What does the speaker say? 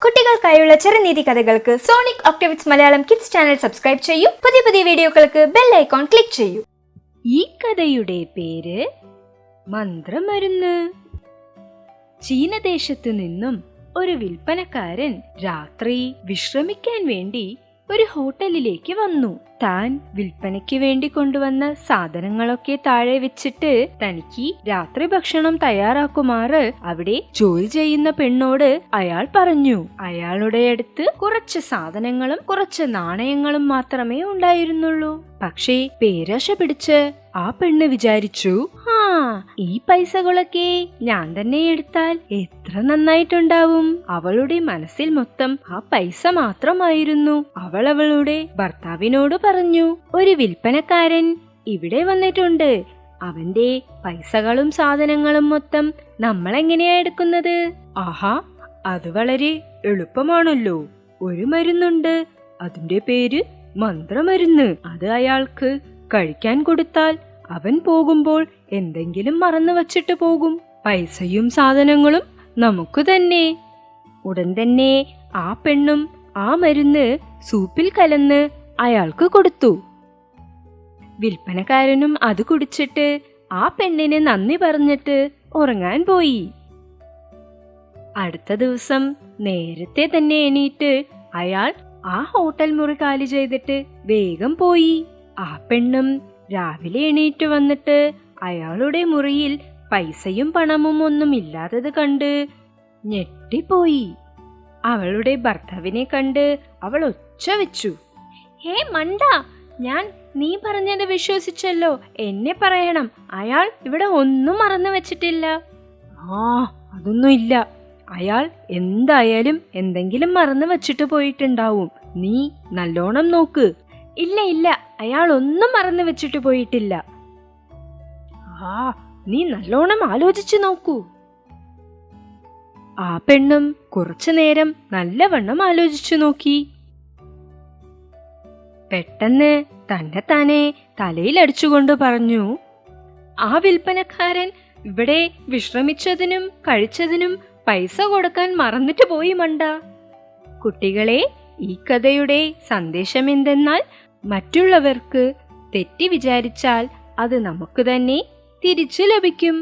കുട്ടികൾക്കായുള്ള ചെറുനീതി കഥകൾക്ക് സോണിക് ഒക്ടേവിറ്റ്സ് മലയാളം കിഡ്സ് ചാനൽ സബ്സ്ക്രൈബ് ചെയ്യൂ. പുതിയ പുതിയ വീഡിയോകൾക്ക് ബെൽ ഐക്കോൺ ക്ലിക്ക് ചെയ്യൂ. ഈ കഥയുടെ പേര് മന്ത്രമരുന്ന്. ചീനദേശത്തു നിന്നും ഒരു വിൽപ്പനക്കാരൻ രാത്രി വിശ്രമിക്കാൻ വേണ്ടി ഒരു ഹോട്ടലിലേക്ക് വന്നു. താൻ വിൽപ്പനയ്ക്ക് വേണ്ടി കൊണ്ടുവന്ന സാധനങ്ങളൊക്കെ താഴെ വെച്ചിട്ട് തനിക്ക് രാത്രി ഭക്ഷണം തയ്യാറാക്കുമാറ് അവിടെ ജോലി ചെയ്യുന്ന പെണ്ണോട് അയാൾ പറഞ്ഞു. അയാളുടെ അടുത്ത് കുറച്ച് സാധനങ്ങളും കുറച്ച് നാണയങ്ങളും മാത്രമേ ഉണ്ടായിരുന്നുള്ളൂ. പക്ഷേ പേരാശ പിടിച്ച് ആ പെണ്ണ് വിചാരിച്ചു, ഈ പൈസകളൊക്കെ ഞാൻ തന്നെ എടുത്താൽ എത്ര നന്നായിട്ടുണ്ടാവും. അവളുടെ മനസ്സിൽ മൊത്തം ആ പൈസ മാത്രമായിരുന്നു. അവൾ അവളുടെ ഭർത്താവിനോട് പറഞ്ഞു, ഒരു വിൽപ്പനക്കാരൻ ഇവിടെ വന്നിട്ടുണ്ട്. അവന്റെ പൈസകളും സാധനങ്ങളും മൊത്തം നമ്മളെങ്ങനെയാ എടുക്കുന്നത്? ആഹാ, അത് വളരെ എളുപ്പമാണല്ലോ. ഒരു മരുന്നുണ്ട്, അതിന്റെ പേര് മന്ത്രമരുന്ന്. അത് അയാൾക്ക് കഴിക്കാൻ കൊടുത്താൽ അവൻ പോകുമ്പോൾ എന്തെങ്കിലും മറന്നു വച്ചിട്ട് പോകും. പൈസയും സാധനങ്ങളും നമുക്ക് തന്നെ. ഉടൻ തന്നെ ആ പെണ്ണും ആ മരുന്ന് സൂപ്പിൽ കലർന്ന് അയാൾക്ക് കൊടുത്തു. വിൽപ്പനക്കാരനും അത് കുടിച്ചിട്ട് ആ പെണ്ണിന് നന്ദി പറഞ്ഞിട്ട് ഉറങ്ങാൻ പോയി. അടുത്ത ദിവസം നേരത്തെ തന്നെ എണീറ്റ് അയാൾ ആ ഹോട്ടൽ മുറി കാലി ചെയ്തിട്ട് വേഗം പോയി. ആ പെണ്ണും രാവിലെ എണീറ്റ് വന്നിട്ട് അയാളുടെ മുറിയിൽ പൈസയും പണവും ഒന്നും ഇല്ലാത്തത് കണ്ട് ഞെട്ടിപ്പോയി. അവളുടെ ഭർത്താവിനെ കണ്ട് അവൾ ഒച്ച വെച്ചു, ഹേ മണ്ട, ഞാൻ നീ പറഞ്ഞത് വിശ്വസിച്ചല്ലോ. എന്നെ പറയണം, അയാൾ ഇവിടെ ഒന്നും മറന്നു വെച്ചിട്ടില്ല. അതൊന്നും ഇല്ല, അയാൾ എന്തായാലും എന്തെങ്കിലും മറന്നു വച്ചിട്ട് പോയിട്ടുണ്ടാവും. നീ നല്ലോണം നോക്ക്. ഇല്ല ഇല്ല, അയാൾ ഒന്നും മറന്നു വെച്ചിട്ട് പോയിട്ടില്ല. നീ നല്ലോണം ആലോചിച്ചു നോക്കൂ. ആ പെണ്ണും കുറച്ചു നേരം നല്ലവണ്ണം ആലോചിച്ചു നോക്കി. പെട്ടെന്ന് തന്നെത്താനെ തലയിലടിച്ചുകൊണ്ട് പറഞ്ഞു, ആ വിൽപ്പനക്കാരൻ ഇവിടെ വിശ്രമിച്ചതിനും കഴിച്ചതിനും പൈസ കൊടുക്കാൻ മറന്നിട്ട് പോയി മണ്ട. കുട്ടികളെ, ഈ കഥയുടെ സന്ദേശം എന്തെന്നാൽ, മറ്റുള്ളവർക്ക് തെറ്റി വിചാരിച്ചാൽ അത് നമുക്ക് തന്നെ തിരിച്ചു ലഭിക്കും.